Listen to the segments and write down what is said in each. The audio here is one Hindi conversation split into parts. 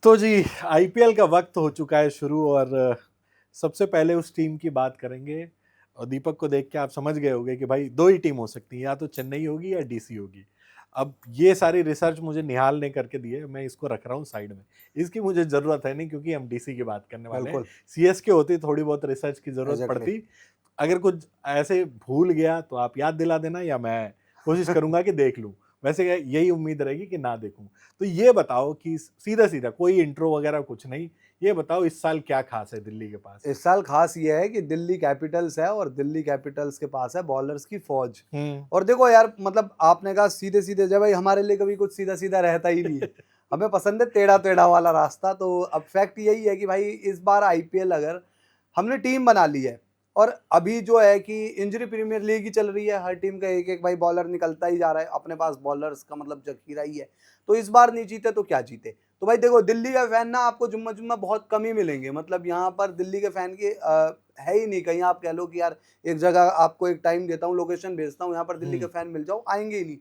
तो जी आईपीएल का वक्त हो चुका है शुरू और सबसे पहले उस टीम की बात करेंगे। और दीपक को देख के आप समझ गए होंगे कि भाई दो ही टीम हो सकती है, या तो चेन्नई होगी या डीसी होगी। अब ये सारी रिसर्च मुझे निहाल ने करके दी है, मैं इसको रख रहा हूँ साइड में। इसकी मुझे जरूरत है नहीं, क्योंकि हम डीसी की बात करने वाले हैं। बिल्कुल सीएसके होती थोड़ी बहुत रिसर्च की जरूरत एग्जैक्टली। पड़ती। अगर कुछ ऐसे भूल गया तो आप याद दिला देना, या मैं कोशिश करूंगा कि देख लूं। वैसे यही उम्मीद रहेगी कि ना देखूं। तो ये बताओ कि सीधा सीधा, कोई इंट्रो वगैरह कुछ नहीं, ये बताओ इस साल क्या खास है दिल्ली के पास। इस साल खास ये है कि दिल्ली कैपिटल्स है और दिल्ली कैपिटल्स के पास है बॉलर्स की फौज। हम्म। और देखो यार, मतलब आपने कहा सीधे सीधे, जब भाई हमारे लिए कभी कुछ सीधा सीधा रहता ही नहीं है। हमें पसंद है टेढ़ा टेढ़ा वाला रास्ता। तो अब फैक्ट यही है कि भाई इस बार आईपीएल अगर हमने टीम बना ली है, और अभी जो है कि इंजरी प्रीमियर लीग ही चल रही है, हर टीम का एक एक भाई बॉलर निकलता ही जा रहा है, अपने पास बॉलर्स का मतलब जखीरा ही है। तो इस बार नहीं जीते तो क्या जीते। तो भाई देखो, दिल्ली का फैन ना आपको जुम्मा जुम्मा बहुत कम ही मिलेंगे। मतलब यहाँ पर दिल्ली के फैन की है ही नहीं। कहीं आप कह लो कि यार एक जगह आपको एक टाइम देता हूँ, लोकेशन भेजता हूँ, यहाँ पर दिल्ली के फैन मिल जाओ, आएंगे ही नहीं।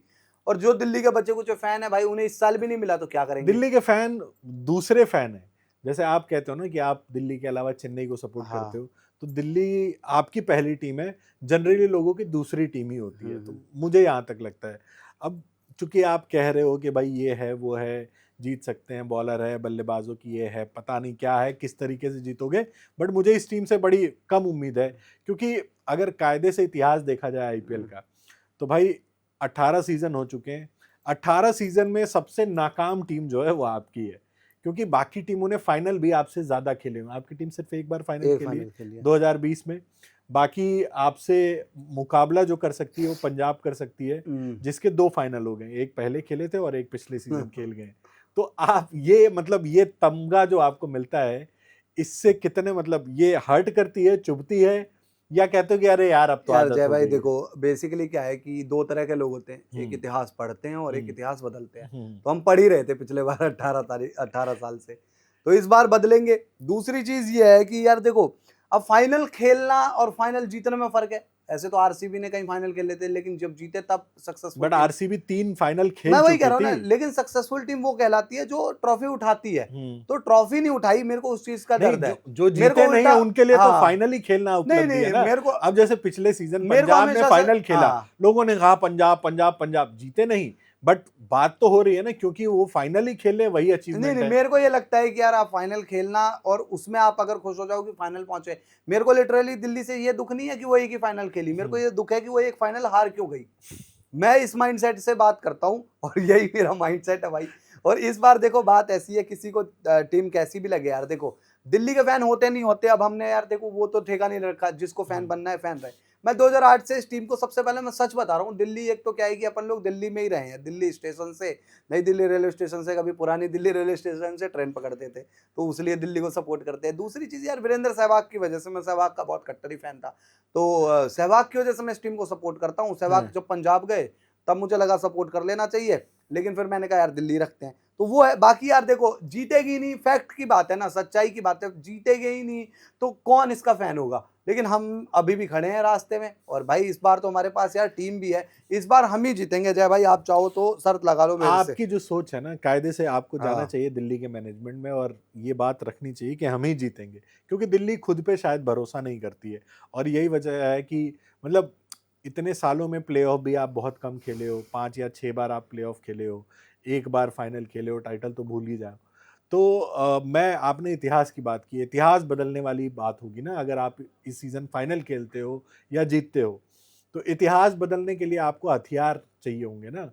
और जो दिल्ली के बच्चे कुछ फैन है भाई, उन्हें इस साल भी नहीं मिला तो क्या करेंगे। दिल्ली के फैन दूसरे फैन है। जैसे आप कहते हो ना कि आप दिल्ली के अलावा चेन्नई को सपोर्ट करते हाँ। हो, तो दिल्ली आपकी पहली टीम है। जनरली लोगों की दूसरी टीम ही होती है, तो मुझे यहाँ तक लगता है। अब चूंकि आप कह रहे हो कि भाई ये है वो है, जीत सकते हैं, बॉलर है, बल्लेबाजों की ये है, पता नहीं क्या है, किस तरीके से जीतोगे। बट मुझे इस टीम से बड़ी कम उम्मीद है, क्योंकि अगर कायदे से इतिहास देखा जाए आईपीएल का, तो भाई 18 सीजन हो चुके हैं। 18 सीजन में सबसे नाकाम टीम जो है वो आपकी है, क्योंकि बाकी टीमों ने फाइनल भी आपसे ज्यादा खेले हुए। आपकी टीम सिर्फ एक बार फाइनल एक खेली है, फाइनल खेल लिया। 2020 में। बाकी आपसे मुकाबला जो कर सकती है वो पंजाब कर सकती है, जिसके दो फाइनल हो गए, एक पहले खेले थे और एक पिछले सीजन खेल गए। तो आप ये मतलब ये तमगा जो आपको मिलता है, इससे कितने मतलब ये हर्ट करती है, चुभती है, या कहते हो कि अरे यार अब तो यार आदत जय हो भाई गई है। देखो, बेसिकली क्या है कि दो तरह के लोग होते हैं, एक हम्म। इतिहास पढ़ते हैं और एक हम्म। इतिहास बदलते हैं। हम्म। तो हम पढ़ ही रहे थे पिछले बार 18 साल से। तो इस बार बदलेंगे। दूसरी चीज ये है कि यार देखो, अब फाइनल खेलना और फाइनल जीतने में फर्क है। ऐसे तो आरसीबी ने कहीं फाइनल खेल लेते, लेकिन जब जीते तब successful but team. RCB 3 final मैं खेल वही कह चुकी रहा हूँ थी। ना, लेकिन सक्सेसफुल टीम वो कहलाती है जो ट्रॉफी उठाती है। हम्म। तो ट्रॉफी नहीं उठाई, मेरे को उस चीज का नहीं, दर्द जो है। जो मेरे को जीते नहीं है उल्टा, उनके लिए तो हाँ, फाइनल ही खेलना नहीं उपलब्धि है नहीं, ना। मेरे को अब जैसे पिछले सीजन मेरे को पंजाब ने हमेशा से, फाइनल खेला, हाँ, लोगों ने कहा पंजाब पंजाब पंजाब, जीते नहीं। बट बात तो हो रही है ना, क्योंकि वो फाइनल ही खेले, वही नहीं अचीवमेंट नहीं, है। मेरे को ये लगता है कि यार आप फाइनल खेलना और उसमें आप अगर खुश हो जाओ कि फाइनल पहुंचे। मेरे को लिटरली दिल्ली से ये दुख नहीं है कि वो एक ही फाइनल खेली, मेरे को ये दुख है कि वो एक फाइनल हार क्यों गई। मैं इस माइंडसेट से बात करता हूं और यही मेरा माइंडसेट है भाई। और इस बार देखो, बात ऐसी है, किसी को टीम कैसी भी लगे यार, देखो दिल्ली के फैन होते नहीं होते, अब हमने यार देखो वो तो ठेका नहीं रखा, जिसको फैन बनना है फैन रहे। मैं 2008 से इस टीम को, सबसे पहले मैं सच बता रहा हूँ, दिल्ली एक तो क्या है कि अपन लोग दिल्ली में ही रहे हैं, दिल्ली स्टेशन से, नई दिल्ली रेलवे स्टेशन से, कभी पुरानी दिल्ली रेलवे स्टेशन से ट्रेन पकड़ते थे, तो उसलिए दिल्ली को सपोर्ट करते हैं। दूसरी चीज यार, वीरेंद्र सहवाग की वजह से, मैं सहवाग का बहुत कट्टर फैन था, तो सहवाग की वजह से मैं इस टीम को सपोर्ट करता हूँ। सहवाग जब पंजाब गए तब मुझे लगा सपोर्ट कर लेना चाहिए, लेकिन फिर मैंने कहा यार दिल्ली रखते हैं। तो वो है। बाकी यार देखो, जीतेगी नहीं, फैक्ट की बात है ना, सच्चाई की बात है, जीतेगी ही नहीं तो कौन इसका फैन होगा। लेकिन हम अभी भी खड़े हैं रास्ते में, और भाई इस बार तो हमारे पास यार टीम भी है, इस बार हम ही जीतेंगे। जय भाई, आप चाहो तो शर्त लगा लो मेरे से। आपकी जो सोच है ना, कायदे से आपको जाना हाँ चाहिए दिल्ली के मैनेजमेंट में, और ये बात रखनी चाहिए कि हम ही जीतेंगे, क्योंकि दिल्ली खुद पे शायद भरोसा नहीं करती है। और यही वजह है कि मतलब इतने सालों में प्लेऑफ भी आप बहुत कम खेले हो, 5 या 6 बार आप प्लेऑफ खेले हो, एक बार फाइनल खेले हो, टाइटल तो भूल ही जाओ। तो मैं, आपने इतिहास की बात की, इतिहास बदलने वाली बात होगी ना, अगर आप इस सीजन फाइनल खेलते हो या जीतते हो, तो इतिहास बदलने के लिए आपको हथियार चाहिए होंगे ना।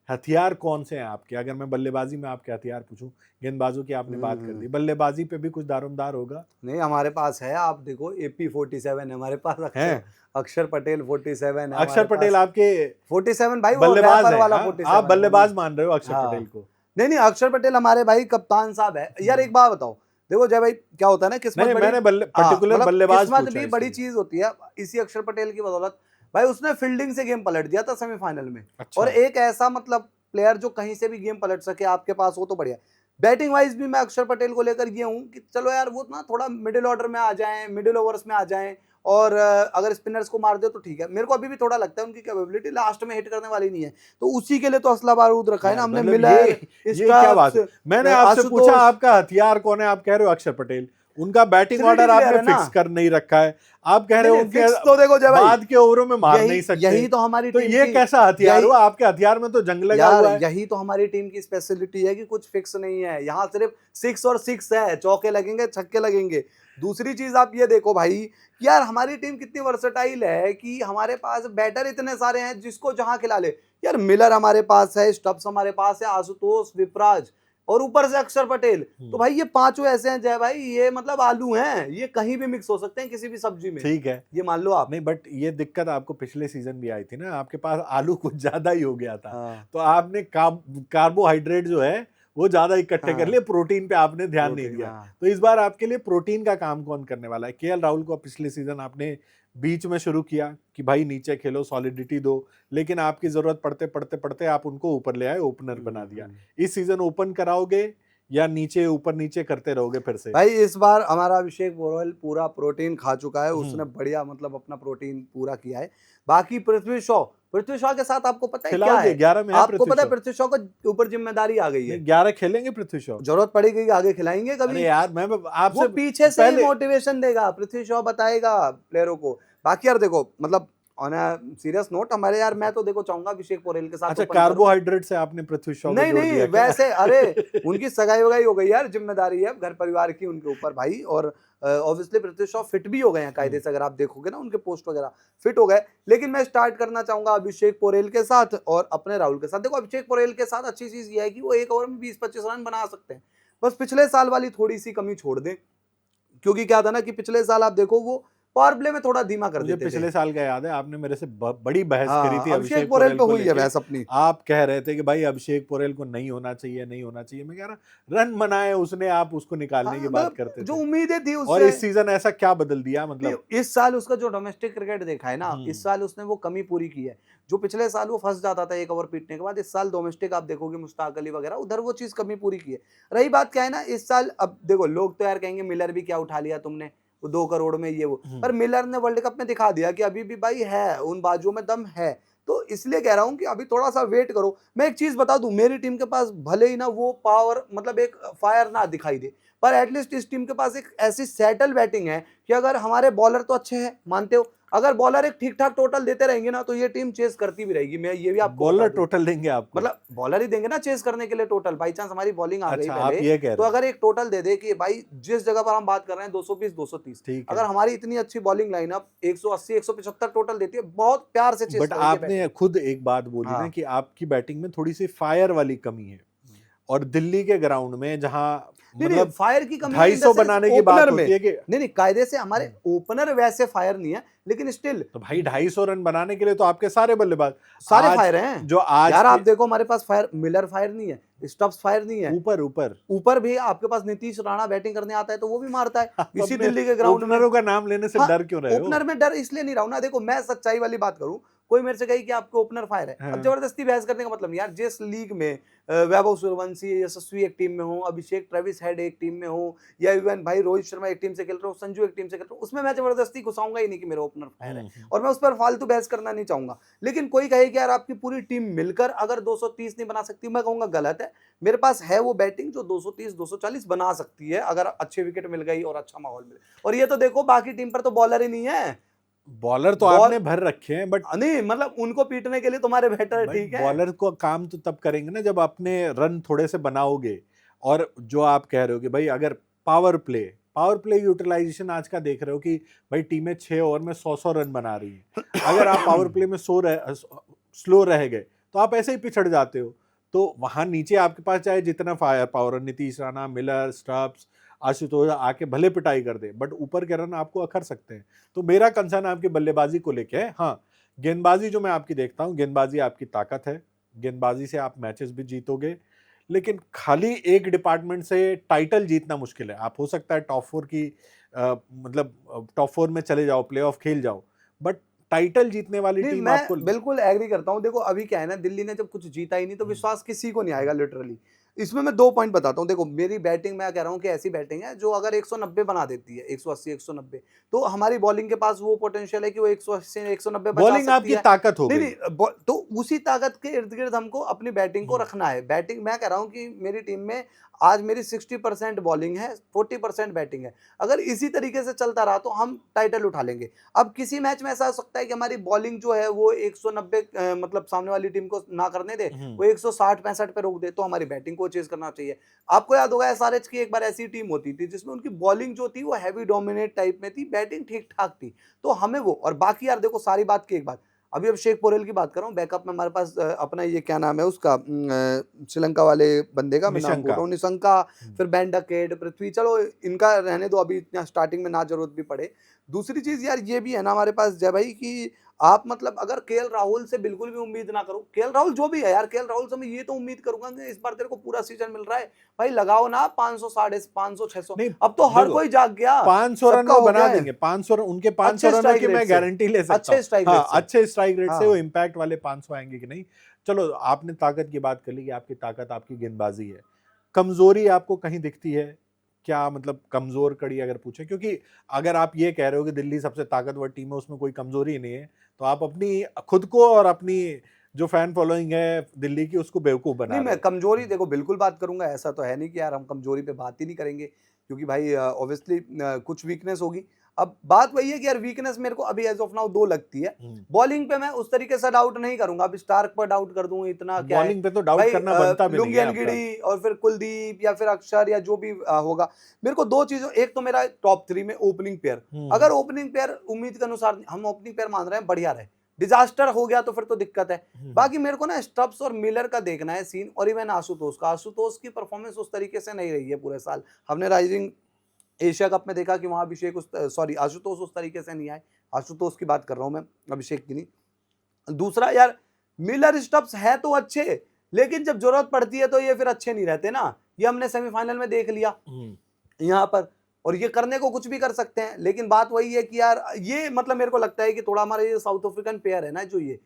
हथियार कौन से हैं आपके? अगर मैं बल्लेबाजी में आपके हथियार पूछूं, गेंदबाजों की आपने बात कर दी, बल्लेबाजी पे भी कुछ दारोमदार होगा? नहीं, हमारे पास है, आप देखो AP47 है हमारे पास, अक्षर हैं? अक्षर पटेल 47 है अक्षर हमारे पटेल पास। आपके 47 भाई, वो बल्लेबाज रैपर हैं? वाला हाँ, आप 47, वो नहीं। बल्लेबाज मान रहे हो अक्षर पटेल हाँ, को? नहीं नहीं, अक्षर पटेल हमारे भाई कप्तान साहब है यार। हम्म। एक बात बताओ, देखो जय भाई, क्या होता है ना, किस्मत नहीं, बड़ी, मैंने हाँ, पर्टिकुलर मतलब बल्लेबाज किस्मत पूछा भी बड़ी इसलिए। चीज होती है। इसी अक्षर पटेल की बदौलत भाई, उसने फील्डिंग से गेम पलट दिया था सेमीफाइनल में। और अच्छा। एक ऐसा मतलब प्लेयर जो कहीं से भी गेम पलट सके आपके पास हो तो बढ़िया। बैटिंग वाइज भी मैं अक्षर पटेल को लेकर ये हूँ कि चलो यार, वो ना थोड़ा मिडिल ऑर्डर में आ जाएं, मिडिल ओवर्स में आ जाएं, और अगर स्पिनर्स को मार दो तो ठीक है। मेरे को अभी भी थोड़ा लगता है उनकी कैपेबिलिटी लास्ट में हिट करने वाली नहीं है, तो उसी के लिए तो असला बारूद रखा है ना हमने, मतलब मिलर, ये क्या बात है? स्टब्स, मैंने आपसे पूछा आशुतोष, आपका हथियार कौन है, आप कह रहे हो अक्षर पटेल। उनका batting three D order player आपने है ना। फिक्स कर नहीं रखा है, आप कह रहे नहीं हो नहीं फिक्स तो देखो जय भाई, बाद के ओवरों में मार नहीं यही सकते, यही तो हमारी तो टीम ये की, कैसा हथियार यही हुआ? आपके हथियार में तो जंग लगा यार हुआ है। यही तो हमारी टीम की स्पेशलिटी है कि कुछ फिक्स नहीं है, यहाँ सिर्फ 6 और 6 है, चौके लगेंगे छक्के लगेंगे। दूसरी चीज आप ये देखो भाई कि यार हमारी टीम कितनी वर्सेटाइल है कि हमारे पास बैटर इतने सारे हैं जिसको जहां खिला ले। यार मिलर हमारे पास है, स्टब्स हमारे पास है, आशुतोष, विपराज और ऊपर से अक्षर पटेल। तो भाई ये पांचों ऐसे हैं जय भाई, ये मतलब आलू हैं, ये कहीं भी मिक्स हो सकते हैं किसी भी सब्जी में, ठीक है, ये मान लो आप। नहीं बट ये दिक्कत आपको पिछले सीजन भी आई थी ना, आपके पास आलू कुछ ज्यादा ही हो गया था, हाँ तो आपने कार्बोहाइड्रेट जो है वो ज्यादा इकट्ठे कर हाँ लिए, प्रोटीन पे आपने ध्यान नहीं प्रोटीन, दिया। हाँ तो इस बार आपके लिए प्रोटीन का काम कौन करने वाला है? केएल राहुल को पिछले सीजन आपने बीच में शुरू किया कि भाई नीचे खेलो, सॉलिडिटी दो, लेकिन आपकी जरूरत पड़ते पड़ते पड़ते आप उनको ऊपर ले आए, ओपनर बना दिया। इस सीजन ओपन कराओगे या नीचे ऊपर नीचे करते रहोगे फिर से? भाई इस बार हमारा अभिषेक पोरल पूरा प्रोटीन खा चुका है, उसने बढ़िया मतलब अपना प्रोटीन पूरा किया है। बाकी पृथ्वी शॉ के साथ आपको पता है क्या खिलाओगे? है, 11 में है आपको पृथ्वी पता है शॉ। पृथ्वी शॉ को ऊपर जिम्मेदारी आ गई है, 11 खेलेंगे पृथ्वी शॉ? जरूरत पड़ेगी आगे खिलाएंगे अरे कभी, यार मैं वो आपसे पीछे से ही पहले मोटिवेशन देगा, पृथ्वी शॉ बताएगा प्लेयरों को। बाकी यार देखो मतलब ऑन सीरियस नोट हमारे यार, मैं तो देखो चाहूंगा अभिषेक पोरेल के साथ अच्छा, ओपन करो। कार्बोहाइड्रेट से आपने पृथ्वी शॉ को नहीं जोड़ नहीं दिया क्या? वैसे अरे उनकी सगाई वगाई हो गई यार, जिम्मेदारी है घर परिवार की उनके ऊपर भाई, और ऑब्वियसली पृथ्वी शॉ फिट भी हो गए हैं कायदे से, अगर आप देखोगे ना उनके पोस्ट वगैरह फिट हो गए। लेकिन मैं स्टार्ट करना चाहूंगा अभिषेक पोरेल के साथ और अपने राहुल के साथ। देखो अभिषेक पोरेल के साथ अच्छी चीज ये है कि वो एक ओवर में 20-25 रन बना सकते हैं, बस पिछले साल वाली थोड़ी सी कमी छोड़ दें, क्योंकि क्या था ना कि पिछले साल आप देखो वो पावर प्ले में थोड़ा धीमा कर मुझे देते थे। पिछले साल का याद है, आपने मेरे से बड़ी बहस करी हाँ थी अभिषेक अभिषेक पोरेल पोरेल पे को हुई है लेके। बहस अपनी। आप कह रहे थे कि भाई अभिषेक पोरेल को नहीं होना चाहिए, नहीं होना चाहिए। मैं कह रहा रन बनाए उसने, आप उसको निकालने हाँ की बात मतलब करते जो थे। उम्मीदें थी और उससे, इस सीजन ऐसा क्या बदल दिया नहीं, मतलब? इस साल उसका जो डोमेस्टिक क्रिकेट देखा है ना, इस साल उसने वो कमी पूरी की है। जो पिछले साल वो फंस जाता था एक ओवर पीटने के बाद, इस साल डोमेस्टिक आप देखोगे मुश्ताक अली वगैरह उधर वो चीज कमी पूरी की है। रही बात क्या है ना, इस साल अब देखो लोग तो यार कहेंगे मिलर भी क्या उठा लिया तुमने, वो 2 करोड़ में ये वो, पर मिलर ने वर्ल्ड कप में दिखा दिया कि अभी भी भाई है, उन बाजुओं में दम है। तो इसलिए कह रहा हूं कि अभी थोड़ा सा वेट करो। मैं एक चीज बता दूं, मेरी टीम के पास भले ही ना वो पावर मतलब एक फायर ना दिखाई दे, पर एटलीस्ट इस टीम के पास एक ऐसी सेटल बैटिंग है कि अगर हमारे बॉलर तो अच्छे हैं मानते हो, अगर बॉलर एक ठीक ठाक टोटल देते रहेंगे ना तो ये टीम चेस करती भी रहेगी। मैं ये भी आपको बता बॉलर दूं, टोटल देंगे आपको? मतलब बॉलर ही देंगे ना चेस करने के लिए टोटल, बाई चांस हमारी बॉलिंग आ गई अच्छा, आप पहले, ये कह तो रहे अगर एक टोटल दे दे कि भाई जिस जगह पर हम बात कर रहे हैं 220 230, ठीक अगर है। हमारी इतनी अच्छी बॉलिंग लाइनअप 180 175 टोटल देती है, बहुत प्यार से चेस बट करेंगे आपने बैटिंग। खुद एक बात बोली ना हाँ कि आपकी बैटिंग में थोड़ी सी फायर वाली कमी है, और दिल्ली के ग्राउंड में जहां नहीं नहीं मतलब फायर की कमी है इन द 250 सेंस बनाने की बात ओपनर में, होती है कि नहीं नहीं कायदे से हमारे ओपनर वैसे फायर नहीं है, लेकिन स्टिल तो भाई 250 रन बनाने के लिए तो आपके सारे बल्लेबाज सारे आज फायर हैं जो आज यार। आप के देखो हमारे पास फायर, मिलर फायर नहीं है, स्टब्स फायर नहीं है, ऊपर ऊपर ऊपर भी आपके पास नीतीश राणा बैटिंग करने आता है तो वो भी मारता है आप इसी अपने दिल्ली के ग्राउंड में। ओपनरों का नाम लेने से हाँ डर क्यों रहे हो? ओपनर में डर इसलिए नहीं रहा हूं ना, देखो मैं सच्चाई वाली बात करूं, कोई मेरे से कही कि आपके ओपनर फायर है, अब हाँ। जबरदस्ती बहस करने का मतलब नहीं यार। जिस लीग में वैभव सूर्यवंशी यशस्वी एक टीम में हो, अभिषेक ट्रेविस हेड एक टीम में हो, या इवन भाई रोहित शर्मा एक टीम से खेल रहा हूँ, संजू एक टीम से खेल रहा हूँ, उसमें मैं जबरदस्ती घुसाऊंगा ही नहीं कि मेरा ओपनर फायर है, और मैं उस पर फालतू बहस करना नहीं चाहूंगा। लेकिन कोई कहे कि यार आपकी पूरी टीम मिलकर अगर 230 नहीं बना सकती, मैं कहूंगा गलत है। मेरे पास है वो बैटिंग जो 230 240 बना सकती है अगर अच्छे विकेट मिल गई और अच्छा माहौल मिले। और ये तो देखो बाकी टीम पर तो बॉलर ही नहीं है, बॉलर तो बॉल आपने भर रखे हैं, बट नहीं मतलब उनको पीटने के लिए तुम्हारे बैटर भाई ठीक है। बॉलर को काम तो तब करेंगे ना जब अपने रन थोड़े से बनाओगे। और जो आप कह रहे हो कि भाई अगर पावर प्ले यूटिलाइजेशन आज का देख रहे हो कि भाई टीमें 6 ओवर में 100 रन बना रही हैं, अगर आप पावर प्ले में स्लो रह गए तो आप ऐसे ही पिछड़ जाते हो। तो वहां नीचे आपके पास चाहे जितना fire power, Nitish Rana, Miller, Stubbs, Ashutosh आके भले पिटाई कर दे, बट ऊपर के रन आपको अखर सकते हैं। तो मेरा कंसर्न आपकी बल्लेबाजी को लेके है। हाँ, गेंदबाजी जो मैं आपकी देखता हूँ, गेंदबाजी आपकी ताकत है, गेंदबाजी से आप मैचेस भी जीतोगे, लेकिन खाली एक डिपार्टमेंट से टाइटल जीतना मुश्किल है। आप हो सकता है टॉप 4 की मतलब टॉप 4 में चले जाओ, प्लेऑफ खेल जाओ, बट टाइटल जीतने वाली नहीं टीम मैं आपको बिल्कुल एग्री करता हूँ। देखो अभी क्या है ना, दिल्ली ने जब कुछ जीता ही नहीं तो विश्वास किसी को नहीं आएगा लिटरली। इसमें मैं 2 पॉइंट बताता हूँ। देखो मेरी बैटिंग, मैं कह रहा हूँ कि ऐसी बैटिंग है जो अगर 190 बना देती है, 180 190, तो हमारी बॉलिंग के पास वो पोटेंशियल है कि वो 180 190 बचा बॉलिंग सकती आपकी है। ताकत हो नहीं गई। नहीं, तो उसी ताकत के इर्द गिर्द हमको अपनी बैटिंग को रखना है। बैटिंग, मैं कह रहा हूँ कि मेरी टीम में आज मेरी 60% बॉलिंग है, 40% बैटिंग है। अगर इसी तरीके से चलता रहा तो हम टाइटल उठा लेंगे। अब किसी मैच में ऐसा हो सकता है कि हमारी बॉलिंग जो है वो 190 मतलब सामने वाली टीम को ना करने दे, वो 160-65 पे रोक दे, तो हमारी बैटिंग को चेज करना चाहिए। आपको याद होगा एसआरएच की एक बार ऐसी टीम होती थी जिसमें उनकी बॉलिंग जो थी वो हैवी डोमिनेट टाइप में थी, बैटिंग ठीक ठाक थी। तो हमें वो, और बाकी यार देखो सारी बात की एक बात, अभी अब शेख पोरेल की बात कर रहा हूँ, बैकअप में हमारे पास अपना ये क्या नाम है उसका, श्रीलंका वाले बंदे का मैं नाम बोल निशंका। रहा हूँ, निशंका, फिर बैंडकेट, पृथ्वी, चलो इनका रहने दो अभी, इतना स्टार्टिंग में ना जरूरत भी पड़े। दूसरी चीज यार ये भी है ना हमारे पास जय भाई कि आप मतलब अगर केएल राहुल से बिल्कुल भी उम्मीद ना करो, केएल राहुल जो भी है यार, केएल राहुल से मैं ये तो उम्मीद करूंगा कि इस बार तेरे को पूरा सीजन मिल रहा है, भाई लगाओ ना 500 साढ़े 500 600। नहीं अब तो हर देखो, कोई जाग गया, 500 रन सबका वो हो बना गया है देंगे, 500 रन उनके, 500 अच्छे रनों स्ट्राइक की रेट मैं से, गारंटी ले सकता अच्छे हूँ। स्ट्राइक रेट हाँ, से। अच्छे स्ट्राइक रेट से वो हाँ इम्पैक्ट वाले 500 आएंगे कि नहीं। चलो, आपने ताकत की बात कर ली कि आपकी ताकत आपकी गेंदबाजी है। कमजोरी आपको कहीं दिखती है क्या? मतलब कमजोर कड़ी अगर पूछे, क्योंकि अगर आप ये कह रहे हो कि दिल्ली सबसे ताकतवर टीम है, उसमें कोई कमजोरी नहीं है, तो आप अपनी खुद को और अपनी जो फैन फॉलोइंग है दिल्ली की उसको बेवकूफ बना नहीं, रहे मैं हो। कमजोरी देखो बिल्कुल बात करूंगा, ऐसा तो है नहीं कि यार हम कमजोरी पे बात ही नहीं करेंगे, क्योंकि भाई ऑब्वियसली कुछ वीकनेस होगी। अब बात वही है कि यार वीकनेस मेरे को अभी एज ऑफ नाउ 2 लगती है। बॉलिंग पे मैं उस तरीके से डाउट नहीं करूंगा, अब स्टार्क पर डाउट कर दूं इतना क्या है। बॉलिंग पे तो डाउट भाई करना बनता भी नहीं है आपका। लुंगियनगिड़ी और फिर कुलदीप या फिर अक्षर या जो भी होगा, मेरे को 2 चीजों, एक तो मेरा टॉप 3 में ओपनिंग पेयर, अगर ओपनिंग पेयर उम्मीद के अनुसार हम ओपनिंग पेयर मान रहे हैं बढ़िया रहे, डिजास्टर हो गया तो फिर तो दिक्कत है। बाकी मेरे को ना स्टब्स और मिलर का देखना है सीन, और इवन आशुतोष की परफॉर्मेंस उस तरीके से नहीं रही है पूरे साल। हमने राइजिंग एशिया कप में देखा कि वहां अभिषेक उस सॉरी आशुतोष उस तरीके से नहीं आए। आशुतोष की बात कर रहा हूं मैं, अभिषेक की नहीं। दूसरा यार, मिलर स्टब्स है तो अच्छे, लेकिन जब जरूरत पड़ती है तो ये फिर अच्छे नहीं रहते ना। ये हमने सेमीफाइनल में देख लिया यहाँ पर, और ये करने को कुछ भी कर सकते हैं, लेकिन बात वही है कि यार ये मतलब मेरे को लगता है कि थोड़ा हमारे ये साउथ अफ्रीकन पेयर है ना जो ये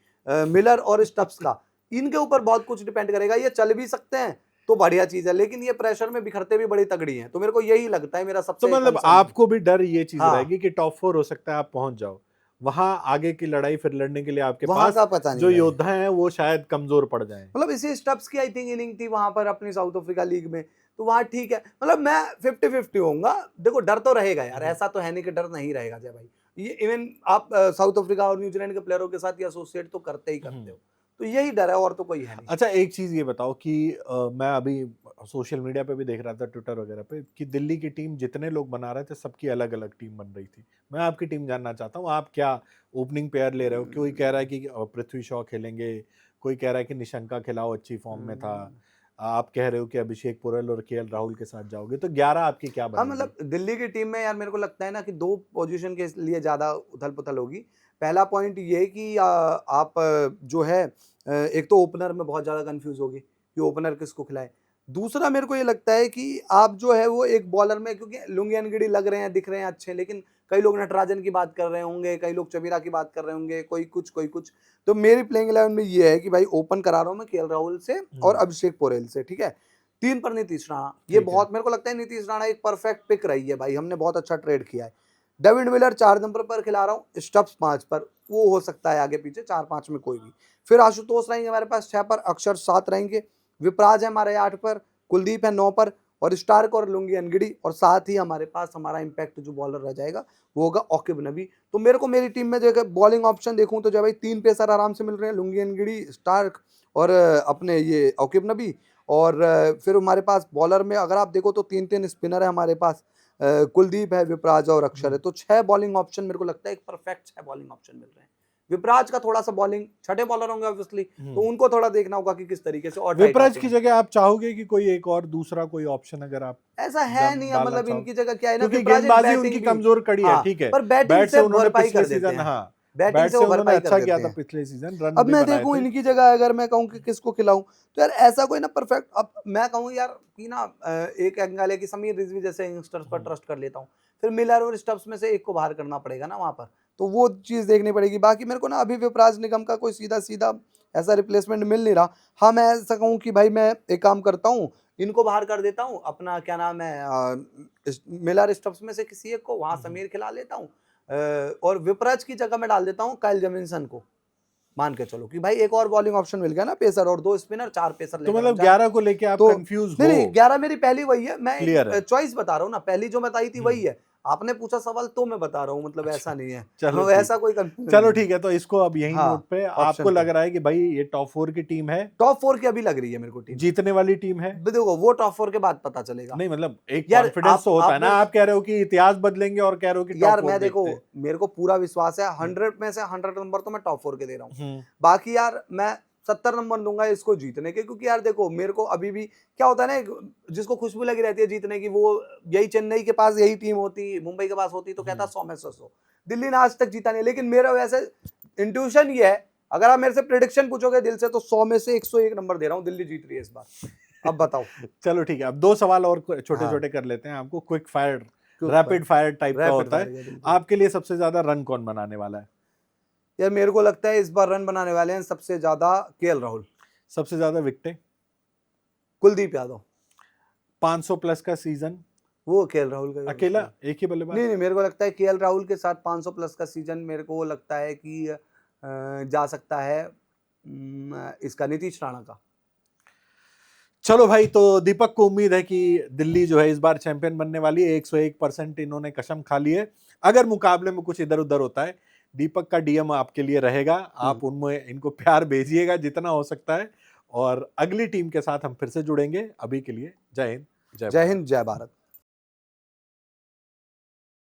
मिलर और स्टब्स का, इनके ऊपर बहुत कुछ डिपेंड करेगा। ये चल भी सकते हैं तो बढ़िया चीज है, लेकिन ये प्रेशर में बिखरते भी बड़ी तगड़ी हैं, तो मेरे को यही लगता है, मेरा तो सबसे मतलब कंसर्न। आपको भी डर ये चीज हाँ, रहेगी कि टॉप 4 हो सकता है आप पहुंच जाओ, वहां आगे की लड़ाई फिर लड़ने के लिए आपके वहां पास का पता नहीं जो भाई, योद्धा हैं वो शायद कमजोर पड़ जाएं। मतलब इसी स्टब्स की आई थिंक इनिंग थी वहां पर अपनी साउथ अफ्रीका लीग में, तो वहां ठीक है, मतलब मैं 50-50 होऊंगा। देखो डर तो रहेगा यार, ऐसा तो है नहीं कि डर नहीं रहेगा जय भाई। ये इवन आप साउथ अफ्रीका और न्यूजीलैंड के प्लेयरों के साथ ये एसोसिएट तो करते ही करते हो, तो यही डर है और तो कोई है नहीं। अच्छा, एक चीज ये बताओ कि मैं अभी सोशल मीडिया पे भी देख रहा था, ट्विटर वगैरह पे, कि दिल्ली की टीम जितने लोग बना रहे थे सबकी अलग अलग टीम बन रही थी। मैं आपकी टीम जानना चाहता हूँ, आप क्या ओपनिंग पेयर ले रहे हो? कोई कह रहा है कि पृथ्वी शॉ खेलेंगे, कोई कह रहा है कि निशंका खिलाओ, अच्छी फॉर्म में था। आप कह रहे हो कि अभिषेक पुरल और केएल राहुल के साथ जाओगे, तो 11 आपकी क्या हाँ, बनेगी? मतलब दिल्ली की टीम में यार मेरे को लगता है ना कि 2 पोजीशन के लिए ज़्यादा उथल-पुथल होगी। पहला पॉइंट ये कि आप जो है एक तो ओपनर में बहुत ज़्यादा कन्फ्यूज़ होगे कि ओपनर किसको खिलाएँ। दूसरा मेरे को ये लगता है कि आप जो है वो एक बॉलर में, क्योंकि लुंगियानगिड़ी लग रहे हैं, दिख रहे हैं अच्छे, लेकिन कई लोग नटराजन की बात कर रहे होंगे, कई लोग चमीरा की बात कर रहे होंगे, कोई कुछ, कोई कुछ। तो मेरी प्लेइंग 11 में ये है कि भाई ओपन करा रहा हूँ मैं केएल राहुल से और अभिषेक पोरेल से, ठीक है? 3 पर नीतीश राणा, ये ठीक है। बहुत मेरे को लगता है नीतीश राणा एक परफेक्ट पिक रही है भाई, हमने बहुत अच्छा ट्रेड किया है। डेविड मिलर 4 नंबर पर खिला रहा हूँ, स्टब्स 5 पर, वो हो सकता है आगे पीछे 4-5 में कोई भी। फिर आशुतोष रहेंगे हमारे पास 6 पर, अक्षर 7 रहेंगे, विपराज है हमारे 8 पर, कुलदीप है 9 पर, और स्टार्क और लुंगियनगिड़ी, और साथ ही हमारे पास हमारा इम्पैक्ट जो बॉलर रह जाएगा वो होगा ओकिब नबी। तो मेरे को मेरी टीम में जो है बॉलिंग ऑप्शन देखूं तो जो भाई 3 पेसर आराम से मिल रहे हैं, लुंगियनगिड़ी, स्टार्क और अपने ये ओकिब नबी। और फिर हमारे पास बॉलर में अगर आप देखो तो 3-3 स्पिनर है हमारे पास, कुलदीप है, विपराज और अक्षर है, तो 6 बॉलिंग ऑप्शन मेरे को लगता है एक परफेक्ट 6 बॉलिंग ऑप्शन मिल रहे हैं। विपराज का थोड़ा सा बॉलिंग, छठे बॉलर होंगे ऑब्वियसली, तो उनको थोड़ा देखना होगा कि किस तरीके से और टाइट विपराज आते की हैं। जगह आप चाहोगे कि कोई एक और दूसरा कोई ऑप्शन अगर आप ऐसा है नहीं, डालना मतलब चाहो? इनकी जगह क्या है ना, क्योंकि विपराज एक गेंदबाजी उनकी बैटिंग भी, कमजोर कड़ी है, हाँ, ठीक है। पर बैटिंग बैट से से उन्होंने भरपाई पिछले कर देते सीजन, हैं, हाँ, बैटिंग बैट से से वो उन्होंने भरपाई कर अच्छा किया देते था हैं। पिछले सीजन, रन अब भी मैं बनाए देखूं थे। इनकी जगह अगर मैं कहूं कि किसको खिलाऊं, तो यार ऐसा कोई ना परफेक्ट, अब मैं कहूं यार कि ना एक एंगल है कि समीर रिजवी जैसे यंगस्टर्स पर ट्रस्ट कर लेता हूं, फिर मिलर और स्टब्स में से एक को बाहर करना पड़ेगा ना वहां पर, तो वो चीज देखनी पड़ेगी। बाकी मेरे को ना अभी विपराज निगम का कोई सीधा सीधा ऐसा रिप्लेसमेंट मिल नहीं रहा। हाँ, मैं ऐसा कहूँ कि भाई मैं एक काम करता हूँ, इनको बाहर कर देता हूँ, अपना क्या नाम है मिलर स्टब्स में से किसी एक को, वहां समीर खिला लेता हूँ, और विपराज की जगह में डाल देता हूँ काइल जेमिसन को, मान के चलो कि भाई एक और बॉलिंग ऑप्शन मिल गया ना, पेसर और 2 स्पिनर, 4 पेसर तो लेकर मतलब हम जाएं। 11 को लेके आप तो कंफ्यूज नहीं हो? नहीं 11 मेरी पहली वही है, मैं क्लियर है। चॉइस बता रहा हूँ ना, पहली जो बताई थी वही हम्म, है, आपने पूछा सवाल तो मैं बता रहा हूँ, मतलब अच्छा, ऐसा नहीं है, चलो हाँ, ठीक ऐसा है। कोई कंफ्यूजन चलो नहीं ठीक है। है, तो इसको अब यही हाँ, नोट पे, ऑप्शन आपको लग पे रहा है कि भाई ये टॉप 4 की टीम है, टॉप 4 की अभी लग रही है मेरे को टीम, जीतने वाली टीम है? देखो वो टॉप 4 के बाद पता चलेगा। नहीं मतलब एक यार कॉन्फिडेंस तो होता है ना, मेरे आप कह रहे हो कि इतिहास बदलेंगे और कह रहे हो कि टॉप यार 4 मैं देखो, देखते हैं। मेरे को पूरा विश्वास है, हम्म, 100 में से 100 नंबर तो मैं टॉप 4 के दे रहा हूँ, हम्म, बाकी यार मैं 70 नंबर दूंगा इसको जीतने के, क्योंकि यार देखो मेरे को अभी भी क्या होता है ना, जिसको खुशबू लगी रहती है जीतने की, वो यही चेन्नई के पास यही टीम होती, मुंबई के पास होती तो कहता 100 में से 100, दिल्ली ने आज तक जीता नहीं, लेकिन मेरा वैसे इंट्यूशन ये है, अगर आप मेरे से प्रिडिक्शन पूछोगे दिल से, तो 100 में से 101 नंबर दे रहा हूँ, दिल्ली जीत रही है इस बार। अब बताओ। चलो ठीक है, अब 2 सवाल और छोटे हाँ, छोटे कर लेते हैं, आपको quick fire, quick rapid fire type का रैपिड होता फायर है। है बिल्कुल। आपके लिए सबसे ज्यादा रन कौन बनाने वाला है? यार मेरे को लगता है इस बार रन बनाने वाले हैं सबसे ज्यादा केएल राहुल, सबसे ज्यादा विकेटें? कुलदीप यादव, 500 प्लस का सीजन वो केएल राहुल का अकेला एक ही बल्लेबाज? नहीं नहीं, मेरे को लगता है केएल राहुल के साथ 500 प्लस का सीजन मेरे को लगता है कि जा सकता है इसका नीतीश राणा का। चलो भाई, तो दीपक को उम्मीद है कि दिल्ली जो है इस बार चैंपियन बनने वाली है, 101% इन्होंने कसम खा ली है। अगर मुकाबले में कुछ इधर उधर होता है, दीपक का डीएम आपके लिए रहेगा, आप उनमें इनको प्यार भेजिएगा जितना हो सकता है, और अगली टीम के साथ हम फिर से जुड़ेंगे। अभी के लिए जय हिंद, जय जय भारत। हिंद, जय भारत।